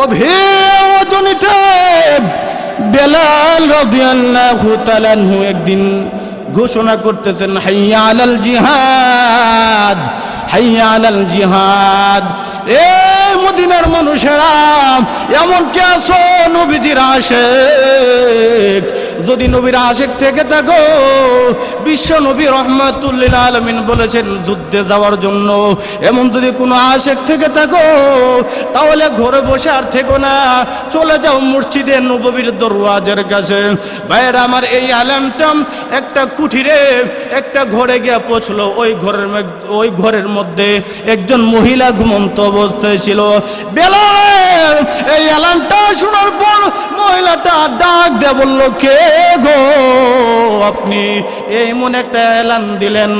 গভীর রজনীতে বেলাল রাদিয়াল্লাহু তাআলা আনহু একদিন ঘোষণা করতেছেন, হাইয়া আলাল জিহাদ, হাইয়া আলাল জিহাদ। এ মদিনার মানুষেরা, এমন কে আছো নবীজির আশিক? যদি নবীর আশিক থেকে থাকো, বিশ্ব নবী রাহমাতুল লিল আলামিন বলেছেন যুদ্ধে যাওয়ার জন্য। এমন যদি কোনো আশিক থেকে থাকো, তাহলে ঘরে বসে আর থেকো না, চলে যাও মসজিদে নববীর দরওয়াজার কাছে। ভাইয়েরা আমার, এই আলেমটা একটা কুঠিরে, একটা ঘরে গিয়ে পৌঁছলো। ওই ঘরের মধ্যে একজন মহিলা ঘুমন্ত অবস্থায় ছিল। বেলাল এই আলেমটা শোনার পর মহিলাটা ডাক দিয়ে বলল, কে গো আপনি? এমন একটা এলান দিলেন।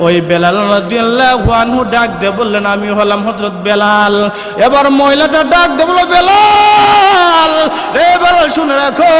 ওই বেলাল রাদিয়াল্লাহু আনহু ডাক দিয়ে বললেন, আমি হলাম হযরত বেলাল। এবার মহিলাটা ডাক দিয়ে বলল, বেলাল রে বেলাল, শুনে রাখো,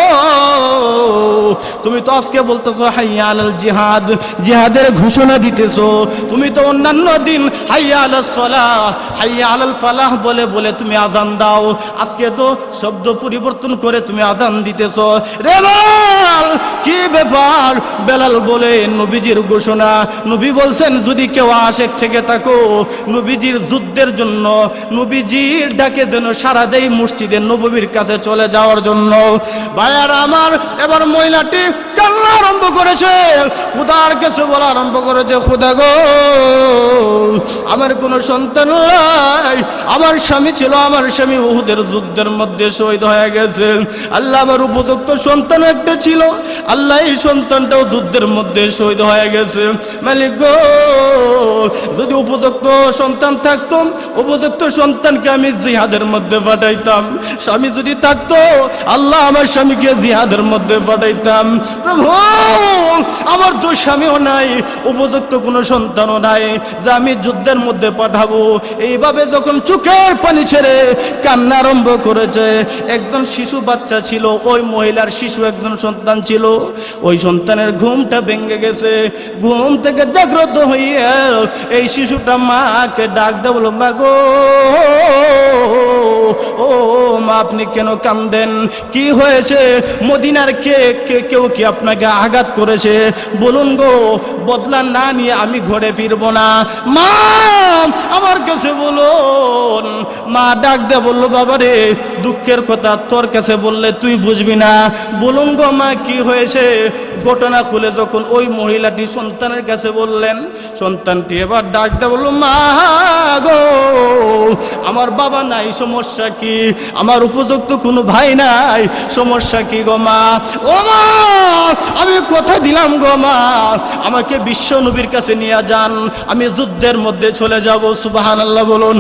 তুমি তো আজকে বলতেছো হাইয়া আলাল জিহাদ, জিহাদের ঘোষণা দিতেছো। তুমি তো অন্যান্য দিন হাইয়া আলাস সালাহ, হাইয়া আলাল ফালাহ বলে বলে তুমি আজান দাও। আজকে তো শব্দ পরিবর্তন করে তুমি আজান দিতেছো। রে বেলাল, কি ব্যাপার? বেলাল বলে, নবীজির ঘোষণা, নবী বলছেন যদি কেউ আশিক থেকে থাকো, নবীজির যুদ্ধের জন্য, নবীজির ডাকে যেন সারা দেই মসজিদের নববীর কাছে চলে যাওয়ার জন্য। ভাইয়ার আমার, এবার মহিলাটি কান্না আরম্ভ করেছে, খোদার কাছে বলা আরম্ভ করেছে, খোদা গো, আমার কোনো সন্তান নাই। আমার স্বামী ছিল, আমার স্বামী উহুদের যুদ্ধের মধ্যে শহীদ হয়ে গেছে। আল্লাহ, আমার উপযুক্ত সন্তান একটা ছিল, আল্লাহ এই সন্তানটাও যুদ্ধের মধ্যে শহীদ হয়ে গেছে। মালিক গো, যদি উপযুক্ত সন্তান থাকতো, উপযুক্ত সন্তানকে আমি জিহাদের মধ্যে পাঠাইতাম। স্বামী যদি থাকতো, আল্লাহ আমার স্বামীকে জিহাদের মধ্যে পাঠাইতাম। প্রভু, আমার তো স্বামীও নাই, উপযুক্ত কোনো সন্তানও নাই যে আমি যুদ্ধের মধ্যে পাঠাবো। এইভাবে যখন চোখের পানি ছেড়ে কান্না আরম্ভ করেছে, একজন শিশু বাচ্চা ছিল, ওই মহিলার শিশু একজন সন্তান ছিল। ওই সন্তানের ঘুমটা ভেঙে গেছে। ঘুম থেকে জাগ্রত হইয়া এই শিশুটা মাকে ডাক দেয়, বলো, মা গো, ও মা, আপনি কেন কাঁদেন? কি হয়েছে? মদিনার কেউ কি আপনাকে আঘাত করেছে? বলুন গো, বদলা না নিয়ে আমি ঘরে ফিরবো না। মা আমার কাছে বলুন। মা ডাক দে বলল, বাবা রে, দুঃখের কথা তোর কাছে বললে তুই বুঝবি না। বলুন গো মা, কি হয়েছে? ঘটনা খুলে যখন ওই মহিলাটি সন্তানের কাছে বললেন, সন্তানটি এবার ডাক দে বলল, মা গো, আমার বাবা নাই, সমস্যা কি? আমার উপযুক্ত কোনো ভাই নাই, সমস্যা কি গো মা? ও মা, আমি কথা দিলাম গো মা, আমাকে বিশ্ব নবীর কাছে নিয়ে যান, আমি যুদ্ধের মধ্যে চলে যাব। সুবহানাল্লাহ বলুন।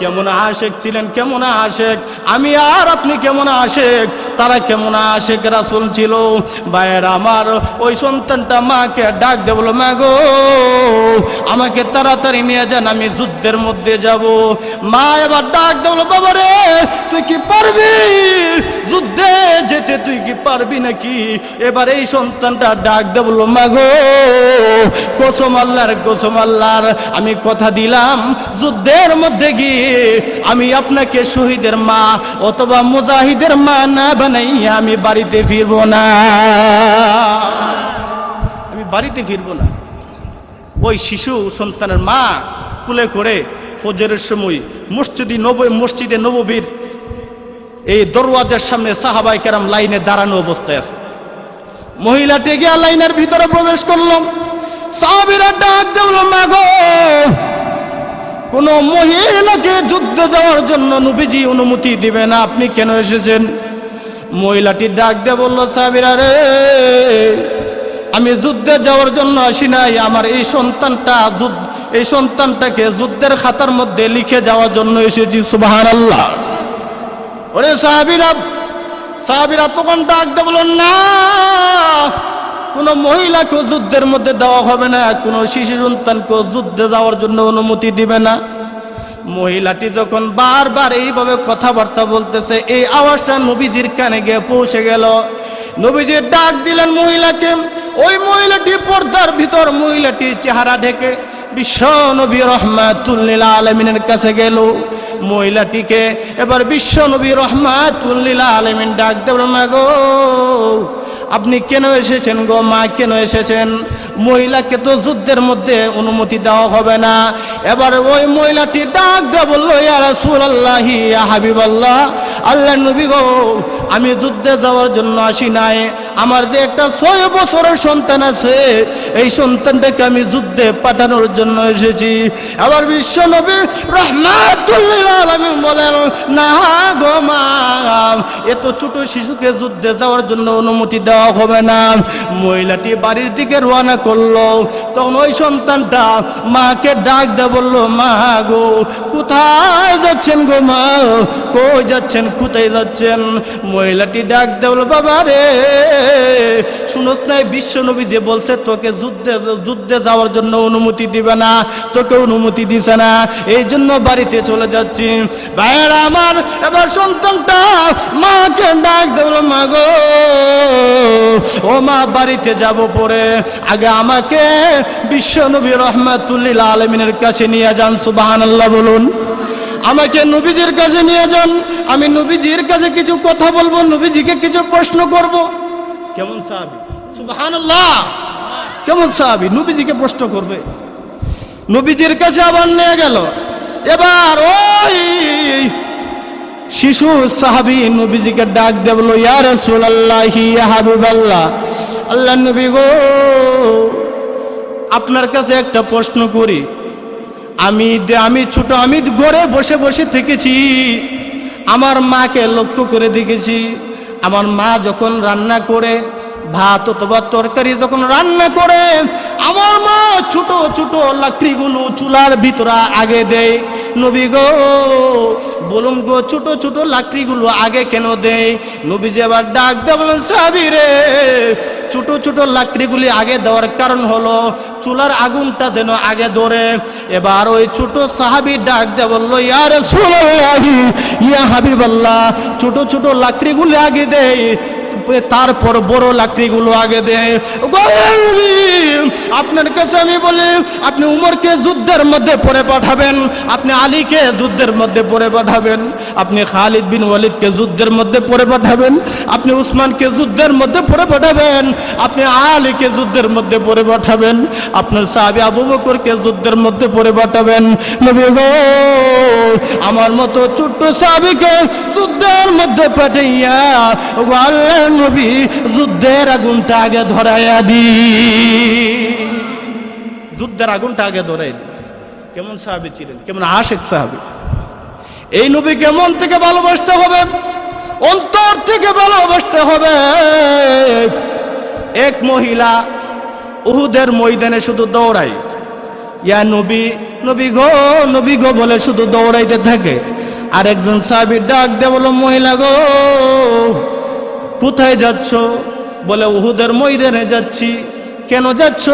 কেমন আশেক ছিলেন, কেমন আশেক! আমি আর আপনি কেমন আশেক, তারা কেমন আশেক রাসূল ছিল। ভাইয়ের আমার, ওই সন্তানটা মাকে ডাক দে বলো, মা গো, আমাকে তাড়াতাড়ি নিয়ে যান, আমি যুদ্ধের মধ্যে যাব। মা এবার ডাক দে বলো, বাবা রে, তুই কি পারবি যুদ্ধে যেতে? তুই কি পারবি নাকি? এবার এই সন্তানটা ডাক দে বলল, মা গো, কসম আল্লাহর, কসম আল্লাহর, আমি কথা দিলাম যুদ্ধের মধ্যে গিয়ে আমি আপনাকে শহীদের মা অথবা মুজাহিদের মা না বানাইয়া আমি বাড়িতে ফিরবো না, আমি বাড়িতে ফিরবো না। ওই শিশু সন্তানের মা কুলে করে ফজরের সময় মসজিদে নববীর এই দরওয়াজার সামনে সাহাবায়ে কেরাম লাইনে দাঁড়ানো অবস্থায় আছে। মহিলাটি গিয়া লাইনের ভিতরে প্রবেশ করলাম। সাহাবীরা ডাক দিল, মা গো, কোন মহিলাকে যুদ্ধে যাওয়ার জন্য নবীজি অনুমতি দিবে না, আপনি কেন এসেছেন? মহিলাটি ডাক দিয়ে বলল, সাহাবীরা রে, আমি যুদ্ধে যাওয়ার জন্য আসি নাই, আমার এই সন্তানটাকে যুদ্ধের খাতার মধ্যে লিখে যাওয়ার জন্য এসেছি। সুবহানাল্লাহ। ওরে সাহাবীরা তখন ডাক দিয়ে বলল, না, কোনো মহিলাকে যুদ্ধের মধ্যে দেওয়া হবে না, কোনো শিশু সন্তানকে যুদ্ধে যাওয়ার জন্য অনুমতি দিবে না। মহিলাটি যখন বারবার এইভাবে কথাবার্তা বলতেছে, এই আওয়াজটা নবীজির কানে গিয়ে পৌঁছে গেল। নবীজি ডাক দিলেন মহিলাকে। ওই মহিলাটি পর্দার ভিতর, মহিলাটির চেহারা ঢেকে বিশ্ব নবী রাহমাতুল লিল আলামিনের কাছে গেল। মহিলাটিকে এবার বিশ্ব নবী রহমাতুল লিল আলামিন ডাক দেবেন, মা গো আপনি কেন এসেছেন গো মা, কেন এসেছেন? মহিলাকে তো যুদ্ধের মধ্যে অনুমতি দেওয়া হবে না। এবার ওই মহিলাটি ডাক দিয়ে বলল, ইয়া রাসূলুল্লাহ, ইয়া হাবিবাল্লাহ, আল্লাহর নবী গো আমি যুদ্ধে যাওয়ার জন্য আসি নাই, আমার যে একটা 6 বছরের সন্তান আছে এই সন্তানটাকে আমি যুদ্ধে পাঠানোর জন্য এসেছি। আবার বিশ্ব নবী রাহমাতুল লিল আলামিন বলেন, না গো মা, এত ছোট শিশুকে যুদ্ধে যাওয়ার জন্য অনুমতি দেওয়া হবে না। মহিলাটি বাড়ির দিকে রওনা করলো। তখন ওই সন্তানটা মাকে ডাক দিয়ে বলল, মা গো কোথায় যাচ্ছেন গো মা, কই যাচ্ছেন, কোথায় যাচ্ছেন? মহিলাটি ডাক দিয়ে বলল, বাবা রে শুনোস না, বিশ্ব নবী যে বলছে তোকে যুদ্ধে যাওয়ার জন্য অনুমতি দিবে না, তোকে অনুমতি দিছে না, এই জন্য বাড়িতে চলে যাচ্ছি। ভাইয়েরা আমার, এবার সন্তানটা মাকে ডাক দিল, মা গো ও মা বাড়িতে যাব পরে, আগে আমাকে বিশ্ব নবী রহমাতুল লিল আলামিনের কাছে নিয়ে যান। সুবহানাল্লাহ বলুন। আমাকে নবীজির কাছে নিয়ে যান, আমি নবীজির কাছে কিছু কথা বলবো, নবীজিকে কিছু প্রশ্ন করব। কেমন সাহাবী, সুবহানাল্লাহ, কেমন সাহাবী, নবীজিকে প্রশ্ন করবে। নবীজির কাছে আবার নিয়ে গেল। এবার ওই শিশু সাহাবী নবীজিকে ডাক দিয়ে বলল, ইয়া রাসূলুল্লাহ, ইয়া হাবিবাল্লাহ, আল্লাহর নবী গো আপনার কাছে একটা প্রশ্ন করি। আমি ছোট, আমি ঘরে বসে বসে থেকেছি, আমার মাকে লক্ষ্য করে দেখেছি, আমার মা যখন রান্না করে ভাত অথবা তরকারি যখন রান্না করে, আমার মা ছোট ছোট লাকড়িগুলো চুলার ভিতরে আগে দেয়। নবী গো বলুন গো ছোট ছোট লাকড়িগুলো আগে কেন দেয়? নবীজি আবার ডাক দিয়ে বলেন, সাহাবী রে ছোট ছোট লাকড়িগুলি আগে দেওয়ার কারণ হলো চুলার আগুনটা যেন আগে ধরে। এবার ওই ছোট সাহাবী ডাক দিয়ে বলল, ইয়া রাসূলুল্লাহ, ইয়া হাবিবাল্লাহ, ছোট ছোট লাকড়িগুলি আগে দেয়, তারপর বড় লাকড়িগুলো আগে দেয়। আপনার কাছে আমি বলি, আপনি উমরকে যুদ্ধের মধ্যে পড়ে পাঠাবেন, আপনি আলীকে যুদ্ধের মধ্যে পড়ে পাঠাবেন, আপনি খালিদ বিন ওয়ালিদকে যুদ্ধের মধ্যে পড়ে পাঠাবেন, আপনি উসমানকে যুদ্ধের মধ্যে পড়ে পাঠাবেন, আপনি আলীকে যুদ্ধের মধ্যে পড়ে পাঠাবেন, আপনার সাহাবী আবু বকরকে যুদ্ধের মধ্যে পড়ে পাঠাবেন। নবী গো আমার মতো ছোট্ট সাহাবীকে যুদ্ধের মধ্যে পাঠাইয়া আল্লাহ নবী যুদ্ধের আগুনটা আগে ধরাইয়া দি, যুদ্ধের আগুনটা আগে ধরাই দি। কেমন সাহাবী ছিলেন, কেমন আশিক সাহাবী। এই নবীকে মন থেকে ভালোবাসতে হবে, অন্তর থেকে ভালোবাসতে হবে। এক মহিলা উহুদের ময়দানে শুধু দৌড়ায়, ইয়া নবী, নবী গো বলে শুধু দৌড়াইতে থাকে। আর একজন সাহাবী ডাক দিয়ে বলো, মহিলা গো কোথায় যাচ্ছ? বলে উহুদের ময়দানে যাচ্ছি। কেন যাচ্ছ?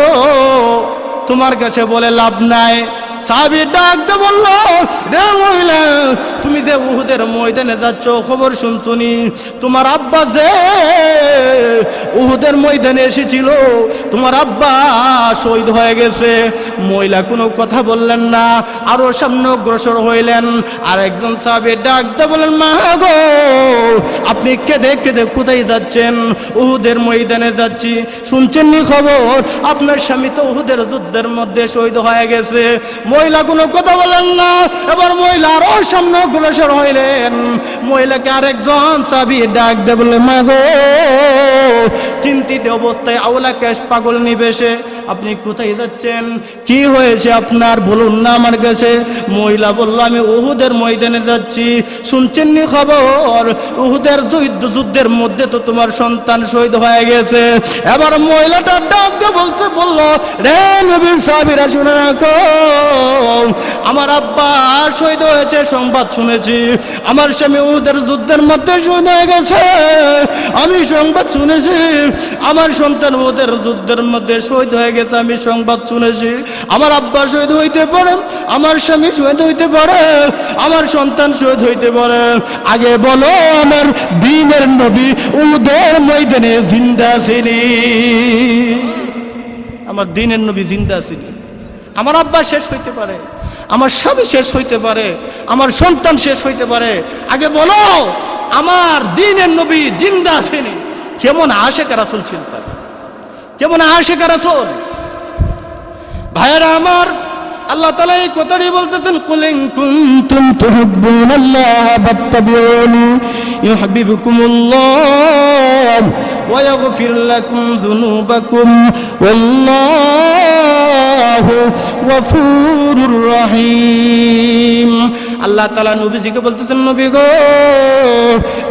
তোমার কাছে বলে লাভ নাই। সাহাবী ডাক দিয়ে বলল, রে মহিলা, তুমি যে উহুদের ময়দানে যাচ্ছ খবর শুনছনি, তোমার আব্বা যে উহুদের ময়দানে এসেছিল, তোমার আব্বা শহীদ হয়ে গেছে। মহিলা কোনো কথা বললেন না, আরো সামনে অগ্রসর হইলেন। আর একজন সাহাবী ডাক দিয়ে বলেন, মা গো আপনি কেঁদে কেঁদে কোথায় যাচ্ছেন? উহুদের ময়দানে যাচ্ছি। শুনছেন নি খবর, আপনার স্বামী তো উহুদের যুদ্ধের মধ্যে শহীদ হয়ে গেছে। মহিলা কোনো কথা বলেন না। এবার মহিলা আরো সামনে অগ্রসর হইলেন। মহিলাকে আরেকজন সাহাবী ডাক দিয়ে বলে, মা গো চিন্তিত অবস্থায় আওলা কেশ পাগল নিবেশে আপনি কোথায় যাচ্ছেন? কি হয়েছে আপনার, বলুন না আমার কাছে। মহিলা বলল, আমি উহুদের ময়দানে যাচ্ছি। শুনছেন নি খবর, উহুদের যুদ্ধের মধ্যে তো তোমার সন্তান শহীদ হয়ে গেছে। এবার মহিলাটা ডাক দিয়ে বলল, রে নবীর সাহাবীরা শুনে রাখো, আমার আব্বা শহীদ হয়েছে সংবাদ শুনেছি, আমার স্বামী উহুদের যুদ্ধের মধ্যে শহীদ হয়ে গেছে আমি সংবাদ শুনেছি, আমার সন্তান উহুদের যুদ্ধের মধ্যে শহীদ হয়ে গেছে আমি সংবাদ শুনেছি। আমার আব্বা শহীদ হইতে পারে, আমার স্বামী শহীদ হইতে পারে, আমার সন্তান শহীদ হইতে পারে। আগে বলো আমার দ্বীনের নবী উহুদের ময়দানে জিন্দা ছিলি? আমার দ্বীনের নবী জিন্দা ছিলি। আমার আব্বা শেষ হইতে পারে, আমার স্বামী শেষ হইতে পারে, আমার সন্তান শেষ হইতে পারে, আগে বলো আমার দ্বীনের নবী জিন্দা আছেনি। কেমন আশিক রাসূল ছিল তার, কেমন আশিক রাসূল। ভাইরা আমার, আল্লাহ তাআলা এই কথাটি বলতেছেন, কুল ইন কুনতুম তুহিব্বুনাল্লাহ ফাত্তাবিউনি ইউহিব্বুকুমুল্লাহ ওয়া ইয়াগফির লাকুম যুনুবাকুম ওয়াল্লাহু গফুরুর রহিম। আল্লাহ তাআলা নবীজিকে বলতেছেন, নবী গো,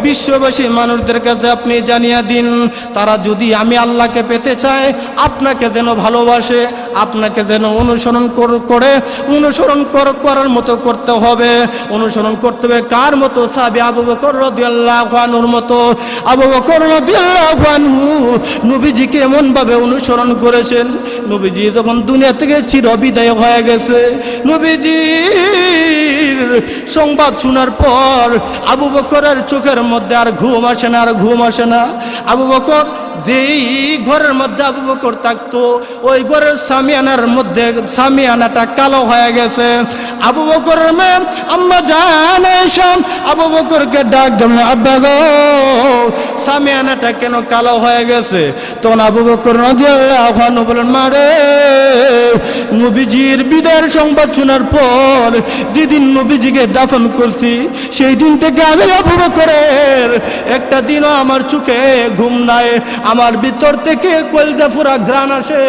বিশ্ববাসী মানুষদের কাছে আপনি জানিয়ে দিন, তারা যদি আমি আল্লাহকে পেতে চায়, আপনাকে যেন ভালোবাসে, আপনাকে যেন অনুসরণ করার মতো করতে হবে। অনুসরণ করতে হবে কার মতো? সাহাবী আবু বকর রাদিয়াল্লাহু আনহুর মতো। আবু বকর রাদিয়াল্লাহু আনহু নবীজিকে এমন ভাবে অনুসরণ করেছেন, নবীজি যখন দুনিয়া থেকে চিরবিদায় হয়ে গেছে, নবীজির সংবাদ শোনার পর আবু বকরের চোখের মধ্যে আর ঘুম আসে না, আর ঘুম আসে না। আবু বকর যেই ঘরের মধ্যে আবু বকর থাকতো, ওই ঘরের সামিয়ানাটা কালো হয়ে গেছে। আবু বকরের মেয়ে আম্মা জান আয়েশা আবু বকরকে ডাক দিল, আব্বা গো, সামিয়ানাটা কেন কালো হয়ে গেছে? তখন আবু বকর রাদিয়াল্লাহু আনহু বলেন, মা রে, নবীজির বিদায়ের সংবাদ শোনার পর যেদিন নবীজিকে দাফন করছি, সেই দিন থেকে আমি আবু বকরের একটা দিনও আমার চোখে ঘুম নাই। আমার ভিতর থেকে কলিজা ফুরা ঘ্রাণ আসে,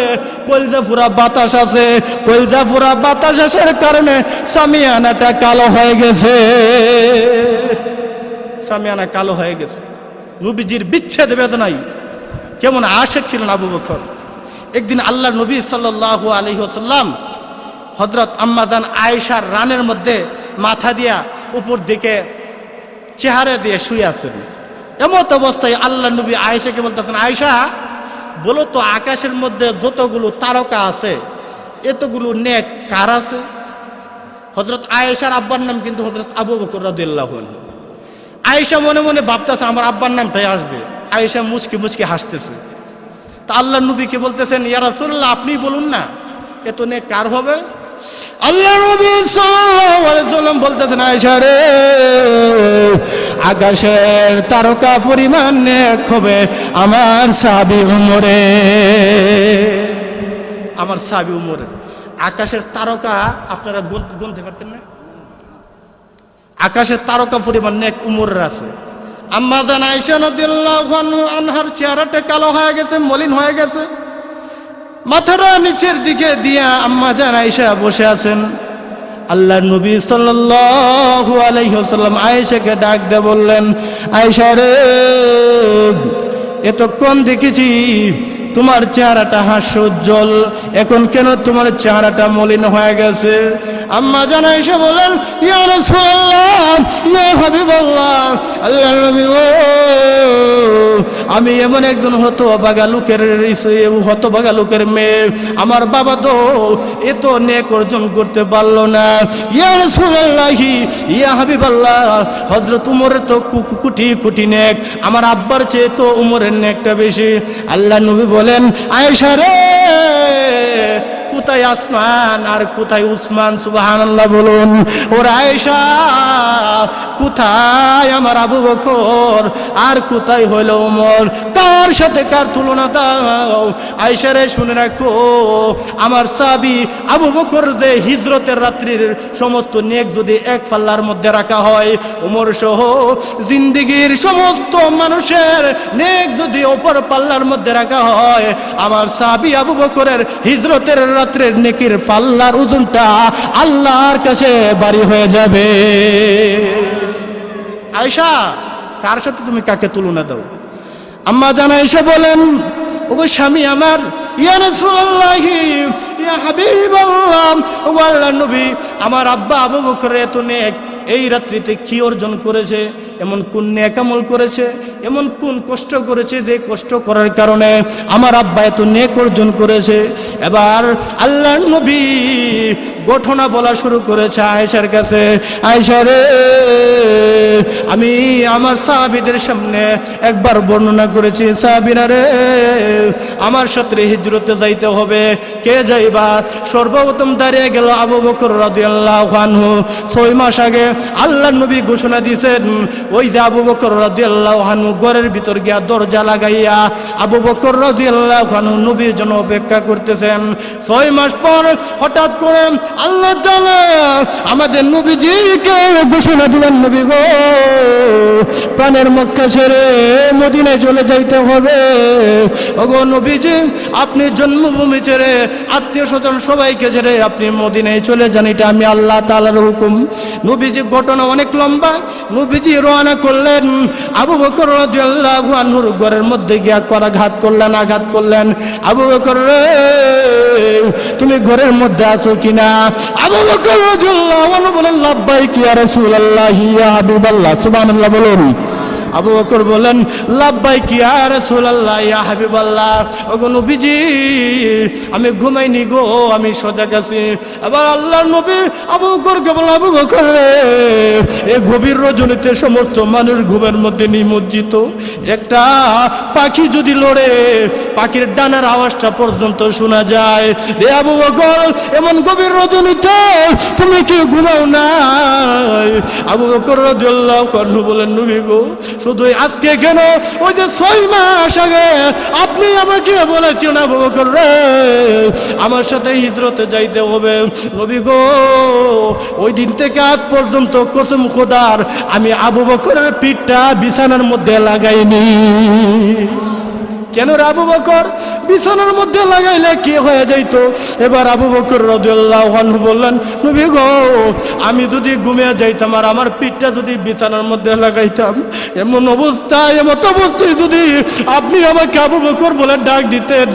কলিজা ফুরা বাতাস আসে, কলিজা ফুরা বাতাস আসার কারণে সামিয়ানাটা কালো হয়ে গেছে, সামিয়ানা কালো হয়ে গেছে। নবীজির বিচ্ছেদ বেদনায় কেমন আশিক ছিলেন আবু বকর। একদিন আল্লাহর নবী সাল্লাল্লাহু আলাইহি ওয়াসাল্লাম হযরত আম্মা জান আয়েশার রানের মধ্যে মাথা দিয়া উপর দিকে চেহারা দিয়ে শুয়ে আছেন। এমত অবস্থায় আল্লাহ নবী আয়েশাকে বলতেছেন, আয়েশা বলো তো, আকাশের মধ্যে যতগুলো তারকা আছে, এতগুলো নেক কার আছে? হযরত আয়েশার আব্বার নাম কিন্তু হযরত আবু বকর রাদিয়াল্লাহু আনহু। আয়েশা মনে মনে ভাবতেছে আমার আব্বার নামটাই আসবে। আয়েশা মুচকি মুচকি হাসতেছে। তা আল্লাহ নবীকে বলতেছেন, ইয়া রাসূলুল্লাহ, আপনি বলুন না এত নেক কার হবে? আল্লাহ নবী সাল্লাল্লাহু আলাইহি ওয়াসাল্লাম বলতেছেন, আয়েশা রে, আকাশের তারকা পরিমাণ নেক হবে আমার সাহাবী উমরে, আমার সাহাবী উমরে। আকাশের তারকা আপনারা গুনতে পারতেন না? আকাশের তারকা পরিমাণ নেক উমরের আছে। আম্মা জান আয়েশা রাদিয়াল্লাহু আনহার চেহারাটা কালো হয়ে গেছে, মলিন হয়ে গেছে, মাথাটা নিচের দিকে দিয়া আম্মা জান আয়েশা বসে আছেন। আল্লাহর নবী সাল্লাল্লাহু আলাইহি ওয়াসাল্লাম আয়েশাকে ডাক দিয়ে বললেন, আয়েশা রে, এতক্ষণ দেখেছি তোমার চেহারাটা হাস্যোজ্জ্বল, এখন কেন তোমার চেহারাটা মলিন হয়ে গেছে? আম্মা জান আয়েশা বলেন, ইয়া রাসূলুল্লাহ, ইয়া হাবিবাল্লাহ, আল্লাহর নবী গো, আমি এমন একজন হতভাগা লোকের মেয়ে, আমার বাবা তো এত নেক অর্জন করতে পারলো না। ইয়া রাসূলুল্লাহ, ইয়া হাবিবাল্লাহ, হযরত উমরের তো কোটি কোটি নেক, আমার আব্বার চেয়ে তো উমরের নেকটা বেশি। আল্লাহ নবী বলেন, আয়েশা রে, কোথায় আসমান আর কোথায় উসমান? সুবহানাল্লাহ বলুন। ওর আয়েশা, কোথায় আমার আবু বকর আর কোথায় হইল ওমর? তার সাথে কার তুলনা দাও? আয়েশা রে, শুনে রাখো, আমার সাহাবী আবু বকর যে হিজরতের রাত্রির সমস্ত নেক যদি এক পাল্লার মধ্যে রাখা হয়, ওমর সহ জিন্দেগীর সমস্ত মানুষের নেক যদি অপর পাল্লার মধ্যে রাখা হয়, আমার সাহাবী আবু বকরের হিজরতের রাত্রের নেকির পাল্লার ওজনটা আল্লাহর কাছে ভারী হয়ে যাবে। আয়েশা, কার সাথে তুমি কাকে তুলনা দাও? আম্মা জান আয়েশা বলেন, ওগো স্বামী আমার, ইয়া রাসূলুল্লাহ, ইয়া হাবিবাল্লাহ, ওগো আল্লাহর নবী, আমার আব্বা আবু বকর এত নেক, এই রাত্রিতে কি অর্জন করেছে? এমন কোন নেক আমল করেছে? এমন কোন কষ্ট করেছে যে কষ্ট করার কারণে আমার আব্বা এত নেক অর্জন করেছে। এবার আল্লাহর নবী ঘটনা বলা শুরু করেছে আয়েশার কাছে, আয়েশা রে, আমি আমার সাহাবীদের সামনে একবার বর্ণনা করেছি, সাহাবীরা রে, আমার সাথে হিজরতে যাইতে হবে, কে যাইবা? সর্বপ্রথম দাঁড়িয়ে গেল আবু বকর রাদিয়াল্লাহু আনহু। 6 মাস আগে আল্লাহর নবী ঘোষণা দিয়েছেন, ওই যে আবু বকর রাদিয়াল্লাহু আনহু ঘরের ভিতর গিয়া দরজা লাগাইয়া আবু বকর রাদিয়াল্লাহু আনহু নবীর জন্য অপেক্ষা করতেছেন। 6 মাস পর হঠাৎ করে আল্লাহ তাআলা আমাদের নবীজিকে ঘোষণা দিলেন, নবী গো, প্রাণের মক্কা ছেড়ে মদিনায় চলে যাইতে হবে। ওগো নবীজি, আপনি জন্মভূমি ছেড়ে আত্মীয় স্বজন সবাইকে ছেড়ে আপনি মদিনায় চলে যান, এটা আমি আল্লাহ তাআলার হুকুম। নবীজি ঘটনা অনেক লম্বা। নবীজি রওনা করলেন, আবু বকর রাদিয়াল্লাহু আনহুর ঘরের মধ্যে গিয়া করাঘাত করলেন, আঘাত করলেন। আবু বকর রে, তুমি ঘরের মধ্যে আছো কিনা? আবু বকর রাদিয়াল্লাহু আনহু বলেন, লাব্বাইক ইয়া রাসূলুল্লাহ ইয়া হাবিবাল্লাহ। সুবহানাল্লাহ বলুন। আবু বকর বলেন, লাব্বাইক ইয়া রাসূলুল্লাহ ইয়া হাবিবাল্লাহ। ওগো নবীজি, আমি ঘুমাইনি গো, আমি সজাগ আছি। আবার আল্লাহর নবী আবু বকরকে বলেন, আবু বকর রে, এই গভীর রজনীতে সমস্ত মানুষ ঘুমের মধ্যে নিমজ্জিত। একটা পাখি যদি লড়ে, পাখির ডানার আওয়াজটা পর্যন্ত শোনা যায়। রে আবু বকর, এমন গভীর রজনীতে তুমি কি ঘুমাও না? আবু বকর রাদিয়াল্লাহু আনহু বলেন, নবী গো, শুধু আজকে কেন, ওই যে 6 মাস আগে আপনি আমাকে বলেছেন আবু বকর রে, আমার সাথে হিজরতে যাইতে হবে। নবী গো, ওই দিন থেকে আজ পর্যন্ত কসম খোদার আমি আবু বকরের পিঠটা বিছানার মধ্যে লাগাইনি। কেন রে আবু বকর? বিছানার মধ্যে লাগাইলে কি হয়ে যাইতো? এবার আবু বকর রাদিয়াল্লাহু আনহু বললেন, নবী গো, আমি যদি ঘুমিয়ে যাইতাম আর আমার পিঠটা যদি বিছানার মধ্যে লাগাইতাম, এমন অবস্থায়, এমন অবস্থায় যদি আপনি আমাকে আবু বকর বলে ডাক দিতেন,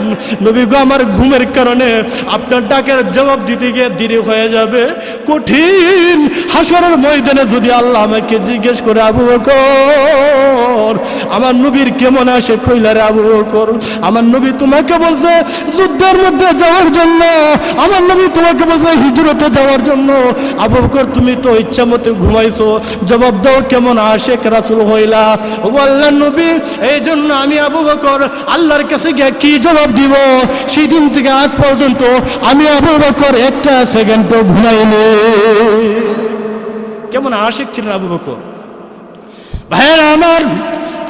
নবী গো, আমার ঘুমের কারণে আপনার ডাকের জবাব দিতে গিয়ে দেরি হয়ে যাবে। কঠিন হাসরের ময়দানে যদি আল্লাহ আমাকে জিজ্ঞেস করে, আবু বকর, আমার নবীর কেমন আসে কইলারে আবু বকর, আমার নবী তোমাকে বলছে যুদ্ধের মধ্যে যাওয়ার জন্য, আমার নবী তোমাকে বলছে হিজরতে যাওয়ার জন্য, আবু বকর তুমি তো ইচ্ছা মতো ঘুমাইছো, জবাব দাও কেমন আশেক রাসূল হইলা? ও আল্লাহর নবী, এই জন্য আমি আবু বকর আল্লাহর কাছে গিয়ে কি জবাব দিব? সেই দিন থেকে আজ পর্যন্ত আমি আবু বকর একটা সেকেন্ডও ঘুমাইনি। কেমন আশেক ছিলেন আবু বকর। ভাইয়েরা আমার,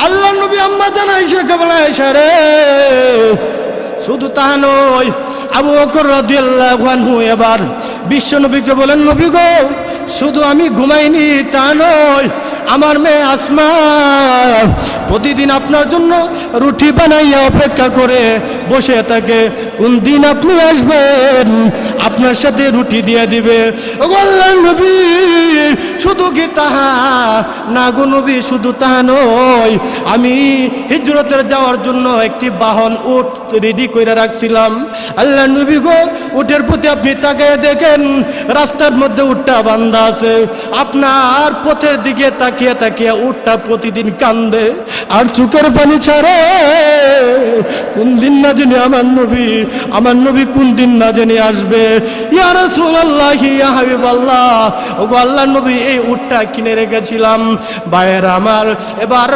আল্লাহর নবী আম্মা জান আয়েশাকে বলে, আয়েশা রে, শুধু তা নয়, আবু বকর রাদিয়াল্লাহু আনহু এবার বিশ্ব নবীকে বলেন, নবী গো, শুধু আমি ঘুমাইনি তা নয়, আমার মেয়ে আসমা প্রতিদিন আপনার জন্য রুটি বানাইয়া অপেক্ষা করে বসে থাকে, কোন দিন আপনি আসবেন, আপনার সাথে রুটি দিয়ে দিবে। ও আল্লাহর নবী, শুধু কি তাহা না গো নবী, শুধু তাহা নয়, আমি হিজরতের যাওয়ার জন্য একটি বাহন, উট রেডি করে রাখছিলাম। আল্লাহর নবী গো, উটের প্রতি আপনি তাকিয়ে দেখেন, রাস্তার মধ্যে উটটা বান্ধা আছে, আপনার পথের দিকে তাকিয়ে তাকিয়ে উটটা প্রতিদিন কান্দে আর চোখের পানি ছাড়ে। কোন দিন না জানি আমার নবী কোন দিন না জানি আসবে। ইয়া রাসূলুল্লাহ ইয়া হাবিবাল্লাহ, ওগো আল্লাহর নবী, এই উটটা কিনে রেখেছিলাম। ভাইয়েরা আমার, এবার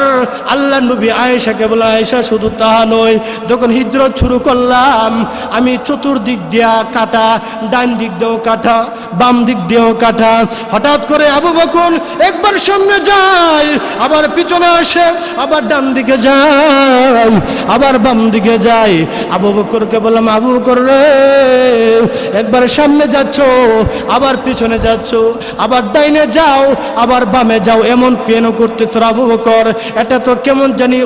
আল্লাহর নবী আয়েশাকে বলে, আয়েশা, শুধু তাহা নয়, যখন হিজরত শুরু করলাম আমি চতুর্দিক দিয়া কাটা, ডান দিক দিয়েও কাটা, বাম দিক দিয়েও কাটা। হঠাৎ করে আবু বকর একবার সামনে যায়, আবার পিছনে আসে, আবার ডান দিকে যায়, আবার বাম দিকে যায়। আবু বকরকে বললাম, আবু বকর রে, একবার সামনে যাচ্ছ, আবার পিছনে যাচ্ছ, আবার ডাইনে যাও, আবার বামে যাও, এমন কেন করতেছ আবু বকর? এটা তো কেমন জানি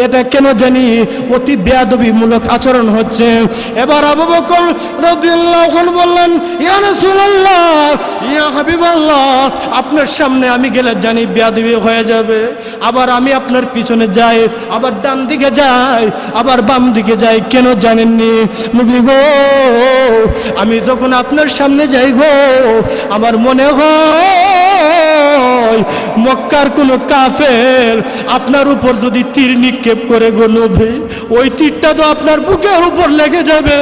এটা কেন জানি অতি বেয়াদবিমূলক আচরণ হচ্ছে। এবার আবু বকর রাদিয়াল্লাহু আনহু বললেন, ইয়া রাসূলুল্লাহ, ইয়া হাবিবাল্লাহ, আপনার সামনে আমি গেলে জানি বেয়াদবি হয়ে যাবে, আবার আমি আপনার পিছনে যাই, আবার ডান দিকে যাই, আবার বাম দিকে যাই, কেন জানেননি নবী গো? আমি যখন আপনার সামনে যাই গো, আমার মনে হয় মক্কার কোন কাফের আপনার উপর যদি তীর নিক্ষেপ করে গো নবী, ওই তীরটা তো আপনার বুকের উপর লেগে যাবে।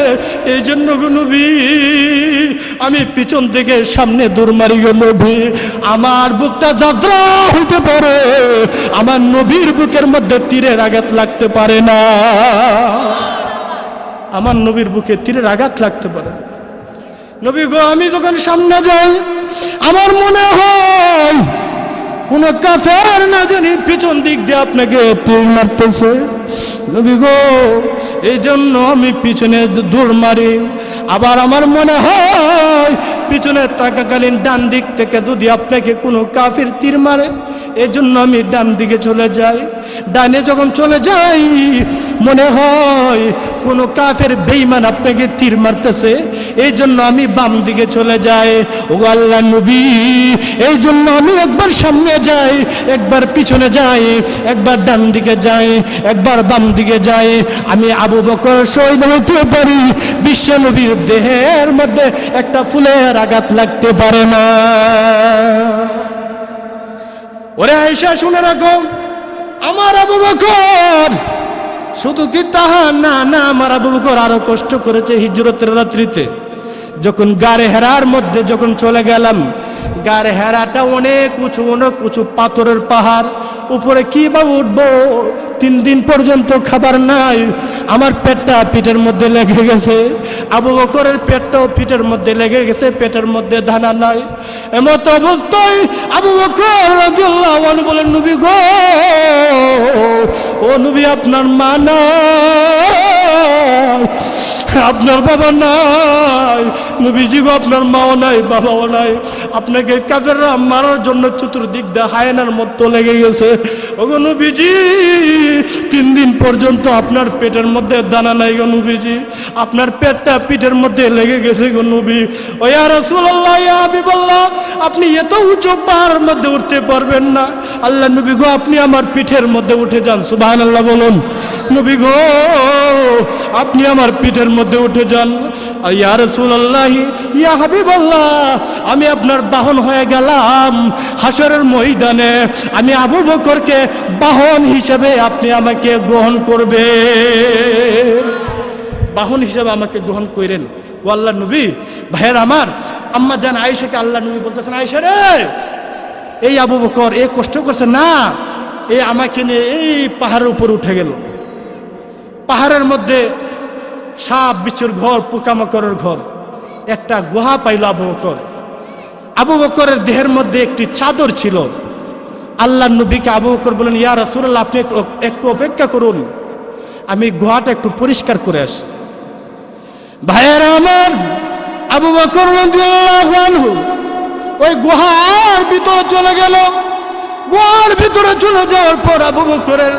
এই জন্য গো নবী আমি পিছন থেকে সামনে দৌড় মারি গো নবী। আমার বুকটা যাত্রা হইতে পারে, আমার নবীর বুকের মধ্যে তীরের আঘাত লাগতে পারে না। আমার নবীর বুকে তীরের আঘাত লাগতে পারে। নবী গো আমি যখন সামনে যাই, আমার মনে হয় কোন কাফের না জানি পিছন দিক দিয়ে আপনাকে তীর মারতেছে। নবী গো এই জন্য আমি পিছনে দৌড় মারি। আবার আমার মনে হয় পিছনে থাকাকালীন ডান দিক থেকে যদি আপনাকে কোনো কাফির তীর মারে, এই জন্য আমি ডান দিকে চলে যাই। ডানে যখন চলে যাই মনে হয় কোনো কাফের বেঈমান আপনাকে তীর মারতেছে, এই জন্য আমি বাম দিকে চলে যাই। ও আল্লাহ নবী এই জন্য আমি একবার সামনে যাই, একবার পিছনে যাই, একবার ডান দিকে যাই, একবার বাম দিকে যাই। আমি আবু বকর শহীদ হতে পারি, বিশ্ব নবীর দেহের মধ্যে একটা ফুলের আঘাত লাগতে পারে না। ওরে আয়েশা শুনে রাখো, আমার আবু বকর শুধু কি তাহা না, না আমার আবু বকর আরো কষ্ট করেছে। হিজরতের রাত্রিতে যখন গারে হেরার মধ্যে যখন চলে গেলাম, গারে হেরাটা অনেক উঁচু, অনেক উঁচু পাথরের পাহাড়, উপরে কিভাবে উঠবো? 3 দিন পর্যন্ত খাবার নাই। আমার পেটটা পিঠের মধ্যে লেগে গেছে, আবু বকরের পেটটাও পিঠের মধ্যে লেগে গেছে, পেটের মধ্যে দানা নাই। এমত অবস্থায় আবু বকর রাদিয়াল্লাহু আনহু বলেন, নবী গো, ও নবী আপনার মা নাই, আপনার বাবা নাই। নবীজি গো আপনার মাও নাই, বাবাও নাই, আপনাকে কাফেররা মারার জন্য চতুর্দিক দিয়ে হায়নার মতো লেগে গেছে। ওগো নবীজি 3 দিন পর্যন্ত আপনার পেটের মধ্যে দানা নাই গো নবীজি, আপনার পেটটা পিঠের মধ্যে লেগে গেছে গো নবী। ও ইয়া রাসূলুল্লাহ, ইয়া হাবিবাল্লাহ, আপনি এত উঁচু পাহাড়ের মধ্যে উঠতে পারবেন না। আল্লাহ নবী গো আপনি আমার পিঠের মধ্যে উঠে যান। সুবহানাল্লাহ বলুন। নবী গো আপনি আমার পিঠের মধ্যে উঠে যান। ইয়া রাসূলুল্লাহ, ইয়া হাবিবাল্লাহ, আমি আপনার বাহন হয়ে গেলাম হাসরের ময়দানে। আমি আবু বকরকে বাহন হিসেবে আপনি আমাকে গ্রহণ করবে, বাহন হিসেবে আমাকে গ্রহণ করেন। ও আল্লাহ নবী, ভাইয়ের আমার আম্মা জান আয়েশাকে আল্লাহ নবী বলতেছেন, আয়েশা রে, এই আবু বকর এ কষ্ট করছে না, এ আমাকে নিয়ে এই পাহাড়ের উপর উঠে গেল। পাহাড়ের মধ্যে সাপ বিচ্ছুর ঘর, পোকামাকড়ের ঘর, একটা গুহা পাইল আবু বকর। আবু বকরের দেহের মধ্যে একটি চাদর ছিল। আল্লাহ নবীকে আবু বকর বলেন, ইয়া রাসূলুল্লাহ আপনি একটু অপেক্ষা করুন, আমি গুহাটা একটু পরিষ্কার করে আসি। ভাইয়েরা আমার, আবু বকর রাদিয়াল্লাহু আনহু ওই গুহার ভিতরে চলে গেল। গুহার ভিতরে চলে যাওয়ার পর আবু বকরের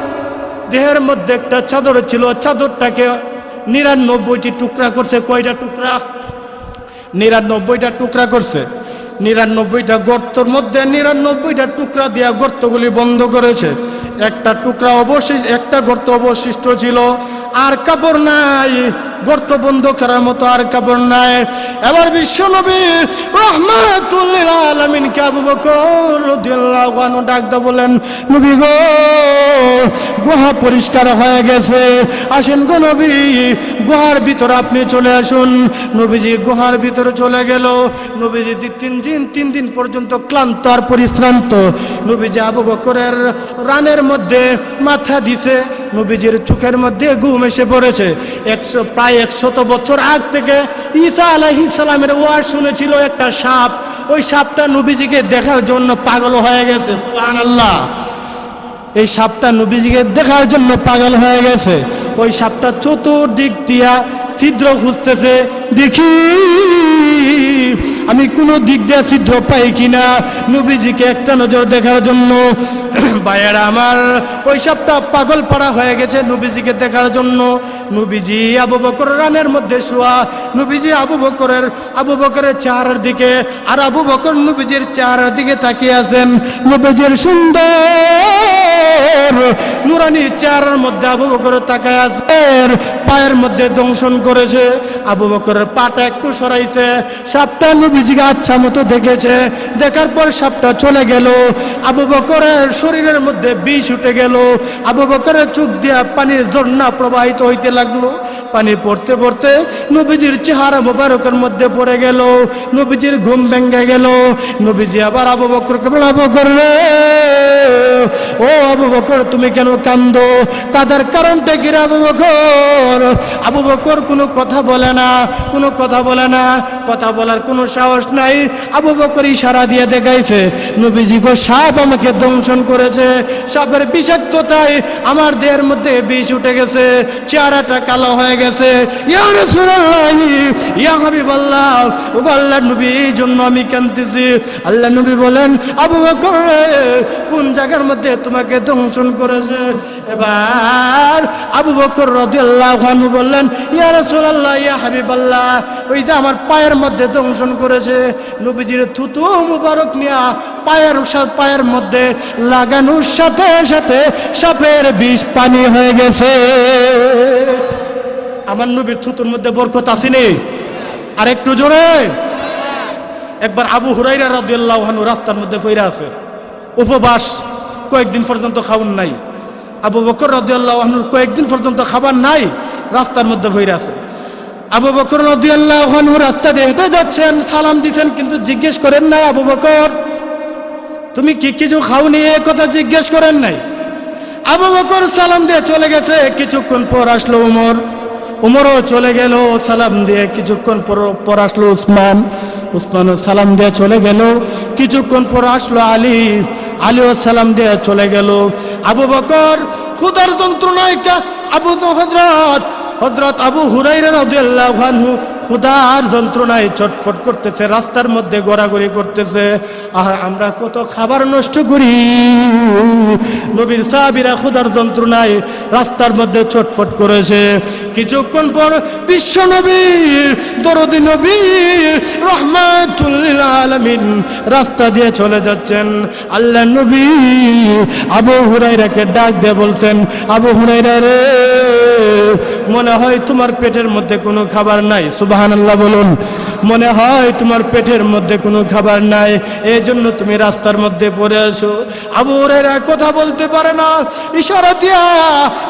দেহের মধ্যে একটা চাদর ছিল, চাদরটাকে 99টি টুকরা করছে। কয়টা টুকরা? 99টা টুকরা করছে। 99টা গর্তর মধ্যে 99টা টুকরা দিয়া গর্তগুলি বন্ধ করেছে। একটা গর্ত অবশিষ্ট ছিল, আর কাপড় নাই, গর্ত বন্ধ করার মতো আর কাপড় নাই। এবার বিশ্বনবী রাহমাতুল লিল আলামিনকে আবু বকর রাদিয়াল্লাহু আনহু ডাকদা বলেন, নবী গো গুহা পরিষ্কার হয়ে গেছে, আসেন গো নবী, গুহার ভিতরে আপনি চলে আসুন। নবীজি গুহার ভিতরে চলে গেল। নবীজি 3 দিন পর্যন্ত ক্লান্ত আর পরিশ্রান্ত। নবীজি আবু বকরের রানের মধ্যে মাথা দিছে, নবীজির চোখের মধ্যে ঘুম এসে পড়েছে। প্রায় 100 বছর আগ থেকে ঈসা আলাইহিস সালামের ওয়াজ শুনেছিল একটা সাপ, ওই সাপটা নবীজিকে দেখার জন্য পাগল হয়ে গেছে। সুবহানাল্লাহ, এই সাপটা নবীজিকে দেখার জন্য পাগল হয়ে গেছে। ওই সাপটা চতুর্দিক দিয়া ছিদ্র খুঁজতেছে, দেখি আমি কোনো দিক দিয়ে ছিদ্র পাই কিনা নবীজিকে একটা নজর দেখার জন্য। ভাইয়েরা আমার, ওই সাপটা পাগল পাড়া হয়ে গেছে নবীজিকে দেখার জন্য। নবীজি আবু বকর রানের মধ্যে শোয়া, নবীজি আবু বকরের চেহারার দিকে, আর আবু বকর নবীজির চেহারার দিকে তাকিয়ে আছেন। নবীজির সুন্দর বকর নুরানি চেহারার মধ্যে আবু বকর তাকায় আছে, পায়ের মধ্যে দংশন করেছে। আবু বকরের পাটা একটু সরাইছে, সাপটা নবীজিকে আচ্ছা মতো দেখেছে, দেখার পর সাপটা চলে গেল। আবু বকরের শরীরের মধ্যে বিষ উঠে গেল। আবু বকরের চোখ দিয়া পানির ঝর্ণা প্রবাহিত হইতে লাগলো। পানি পড়তে পড়তে নবীজির চেহারা মোবারকের মধ্যে পড়ে গেল। নবীজির ঘুম ভেঙে গেল। নবীজি আবার আবু বকরকে বলল, আবু বকর রে, ও আবু বকর তুমি কেন কান্দো? কাদার কারণটা কি রে আবু বকর? আবু বকর কোনো কথা বলে না, কোনো কথা বলে না, কথা বলার কোনো সাহস নাই। আবু বকর ইশারা দিয়ে দেখাইছে, নবীজি গো সাপ আমাকে দংশন করেছে, সাপের বিষাক্ততায় আমার দেহের মধ্যে বিষ উঠে গেছে, চেহারাটা কালো হয়ে গেছে। ইয়া রাসূলুল্লাহ, ইয়া হাবিবাল্লাহ, ও আল্লাহর নবী, এই জন্য আমি কাঁদতেছি। আল্লাহর নবী বলেন, আবু বকর কোন জায়গার মধ্যে তোমাকে দংশন করেছে? এবার আবু বকর রাদিয়াল্লাহু আনহু বললেন, ইয়া রাসূলুল্লাহ, ইয়া হাবিবাল্লাহ, ওই যে আমার পায়ের মধ্যে দংশন করেছে। নবীজির থুতু মুবারক নিয়া পায়ের মধ্যে লাগানোর সাথে সাথে সাপের বিষ পানি হয়ে গেছে। আমার নবীর থুতুর মধ্যে বরকত আসেনি? আর একটু জোরে। একবার আবু হুরাইরা রাদিয়াল্লাহু আনহু রাস্তার মধ্যে পড়ে আছে, উপবাস, কয়েকদিন পর্যন্ত খাওয়ার নাই। আবু বকর রাদিয়াল্লাহু আনহু কয়েকদিন পর্যন্ত খাবার নাই, রাস্তার মধ্যে পড়ে আছে। আবু বকর রাদিয়াল্লাহু আনহু রাস্তা দিয়ে হেঁটে যাচ্ছেন, সালাম দিচ্ছেন, কিন্তু জিজ্ঞেস করেন নাই, আবু বকর তুমি কি কিছু খাওনি? এ কথা জিজ্ঞেস করেন নাই। আবু বকর সালাম দিয়ে চলে গেছে। কিছুক্ষণ পর আসলো উমর, উমরও চলে গেল সালাম দিয়ে। কিছুক্ষণ পর আসলো উসমানও সালাম দিয়ে চলে গেল। কিছুক্ষণ পর আসলো আলীও সালাম দিয়ে চলে গেল। আবু বকর ক্ষুধার যন্ত্রণায় হযরত আবু হুরায়রা রাদিয়াল্লাহু আনহু ক্ষুধার যন্ত্রণায় চটফট করতেছে, রাস্তার মধ্যে ঘোরাঘুরি করতেছে। আমরা কত খাবার নষ্ট করি। নবীর সাহাবীরা ক্ষুধার যন্ত্রণায় রাস্তার মধ্যে চটফট করেছে। কিছুক্ষণ পর বিশ্ব নবী, দরদি নবী, রাহমাতুল লিল আলামিন রাস্তা দিয়ে চলে যাচ্ছেন। আল্লাহর নবী আবু হুরায়রাকে ডাক দিয়ে বলছেন, আবু হুরায়রা রে, মনে হয় তোমার পেটের মধ্যে কোনো খাবার নাই। সুবহানাল্লাহ বলুন। মনে হয় তোমার পেটের মধ্যে কোনো খাবার নাই, এই জন্য তুমি রাস্তার মধ্যে পড়ে আসো। আবু হুরায়রা কথা বলতে পারে না, ইশারা দিয়া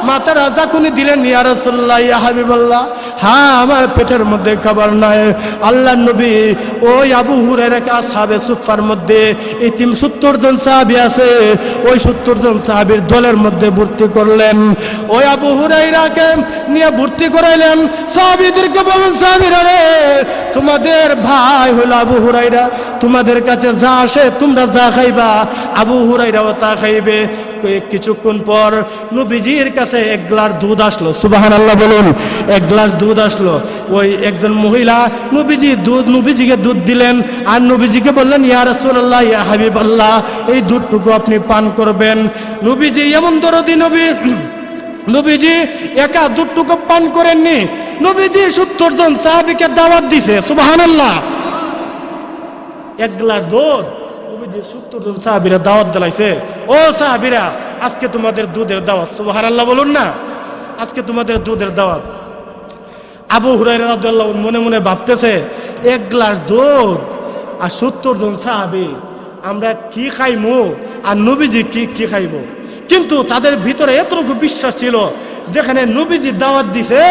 মাথার জাকুনি দিলেন, ইয়া রাসূলুল্লাহ, ইয়া হাবিবাল্লাহ, হ্যাঁ আমার পেটের মধ্যে খাবার নাই। আল্লাহর নবী ওই আবু হুরায়রাকে আসহাবে সুফফার মধ্যে ইতিম 70 জন সাহাবী আছে, ওই 70 জন সাহাবীর দলের মধ্যে ভর্তি করলেন। ওই আবু হুরায়রাকে নিয়ে ভর্তি করাইলেন। সাহাবীদেরকে বলেন, সাহাবীরা রে, তোমাদের ভাই হলো আবু হুরায়রা, তোমাদের কাছে যা আসে তোমরা যা খাইবা, আবু হুরায়রাও তা খাইবে। কিছুক্ষণ পর নবীজির কাছে এক গ্লাস দুধ আসলো। সুবহানাল্লাহ বলুন। এক গ্লাস দুধ আসলো। ওই একজন মহিলা নবীজিকে দুধ দিলেন, আর নবীজিকে বললেন, ইয়া রাসূলুল্লাহ, ইয়া হাবিবাল্লাহ, এই দুধটুকু আপনি পান করবেন। নবীজি এমন দরদি নবী, নবীজি একা দুধটুকু পান করেননি, নবীজি 70 জন সাহাবীকে দাওয়াত দিছে। সুবহানাল্লাহ। এক গ্লাস দুধ নবীজি 70 জন সাহাবীরা দাওয়াত দিলাইছে, ও সাহাবীরা আজকে তোমাদের দুধের দাওয়াত। সুবহানাল্লাহ বলুন না, আজকে তোমাদের দুধের দাওয়াত। আবু হুরায়রা রাদিয়াল্লাহু আনহু মনে মনে ভাবতেছে, এক গ্লাস দুধ আর 70 জন সাহাবী, আমরা কি খাইমু আর নবীজি কি খাইবো? কিন্তু তাদের ভিতরে এতটুকু বিশ্বাস ছিল, যেখানে নবীজি দাওয়াত দিছে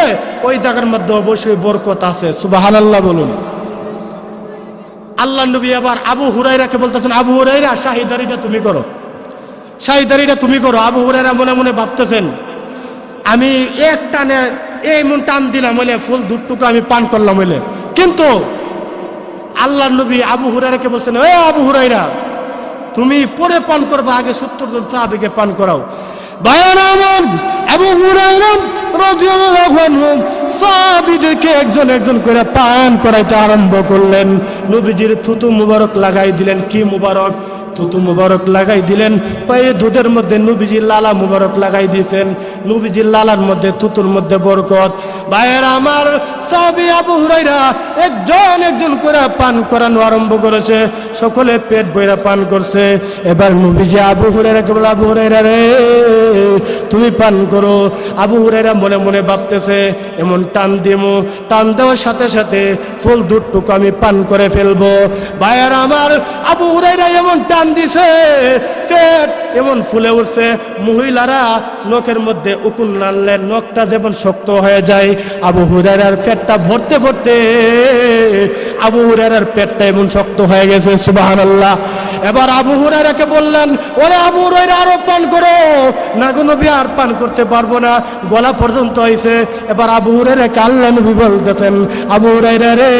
ওই জায়গার মধ্যে অবশ্যই বরকত আছে। সুবহানাল্লাহ বলুন। আল্লাহ নবী আবার আবু হুরায়রাকে বলতেছেন, আবু হুরায়রা শাহিদারিটা তুমি করো, শাহিদারিটা তুমি করো। আবু হুরায়রা মনে মনে ভাবতেছেন, আমি এক টানে এই মন টান দিলাম বলে ফুল দুধটুকু আমি পান করলাম বলে, কিন্তু আল্লাহ নবী আবু হুরায়রাকে বলছেন, এ আবু হুরায়রা, তুমি পরে পান করবা, আগে 70 জন সাহাবীকে পান করাও। ভাইয়েরা আমার, আবু হুরায়রা রাদিয়াল্লাহু আনহু সাহাবীদেরকে একজন একজন করে পান করাইতে আরম্ভ করলেন। নবীজির থুতু মুবারক লাগাই দিলেন। কি মুবারক? থুতু মুবারক লাগাই দিলেন। পায়ে দুধের মধ্যে নবীজির লালা মুবারক লাগাই দিয়েছেন। নবীজির লালার মধ্যে থুতুর মধ্যে বরকত। ভাইয়েরা আমার, সাহাবী আবু হুরায়রা একজন একজন করে পান করানো আরম্ভ করেছে। সকলে পেট ভরে পান করছে। এবার নবীজি আবু হুরায়রাকে বলে, আবু হুরায়রা রে, তুমি পান করো। আবু হুরায়রা মনে মনে ভাবতেছে এমন টান দিমু, টান দেওয়ার সাথে সাথে ফুল দুধটুকু আমি পান করে ফেলবো। ভাইয়ার আমার, আবু হুরায়রা এমন টান দিছে, পেট এমন ফুলে উঠছে, মহিলারা নখের মধ্যে উকুন নাড়লেন, নখটা যেমন শক্ত হয়ে যায়। আবু হুরায়রার পেটটা ভরতে ভরতে আবু হুরায়রার পেটটা এমন শক্ত হয়ে গেছে, সুবহানাল্লাহ। এবার আবু হুরায়রাকে বললেন, ওরে আবু হুরায়রা আরো পান করো। না গো নবী, আর পান করতে পারবো না, গলা পর্যন্ত হয়েছে। এবার আবু হুরায়রাকে আল্লাহ নবী বলতেছেন, আবু হুরায়রা রে,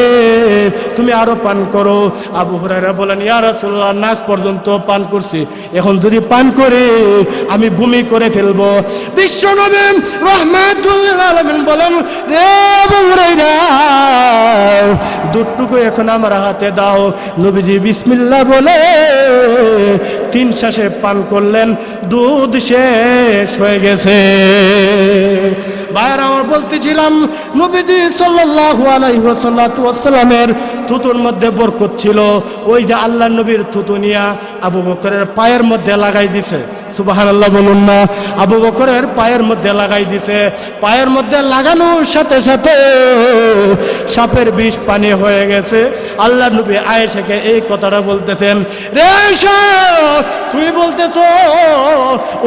তুমি আরো পান করো। আবু হুরায়রা বলেন, ইয়া রাসূলুল্লাহ, নাক পর্যন্ত পান করছি, এখন যদি পান করে আমি বমি করে ফেলবো। বিশ্ব নবী রাহমাতুল লিল আলামিন বলেন, রে আবু হুরায়রা, দুধটুকু এখন আমার হাতে দাও। নবীজি বিসমিল্লাহ বলে 3 শ্বাসে পান করলেন, দুধ শেষ হয়ে গেছে। ভাইরা আমার বলতেছিলাম, নবীজি সাল্লাল্লাহু আলাইহি ওয়াসাল্লামের থুতুর মধ্যে বরকত ছিল। ওই যে আল্লাহর নবীর থুতু নিয়া আবু বকরের পায়ের মধ্যে লাগাই দিছে, সুবহানাল্লাহ বলুন না। আবু বকরের পায়ের মধ্যে লাগাই দিছে, পায়ের মধ্যে লাগানোর সাথে সাথে সাপের বিষ পানি হয়ে গেছে। আল্লাহর নবী আয়েশাকে এই কথাটা বলতেছেন, রে আয়েশা, তুমি বলতেছো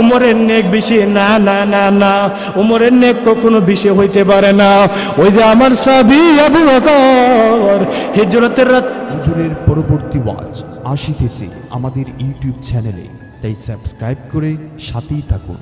উমরের নেক বেশি? না না না না, উমরের নেক কখনো বেশি হইতে পারে না। ওই যে আমার সাহাবী আবু বকর হিজরতের রাত। হুজুরের পরবর্তী ওয়াজ আসিতেছে আমাদের ইউটিউব চ্যানেলে, তাই সাবস্ক্রাইব করে সাথেই থাকুন।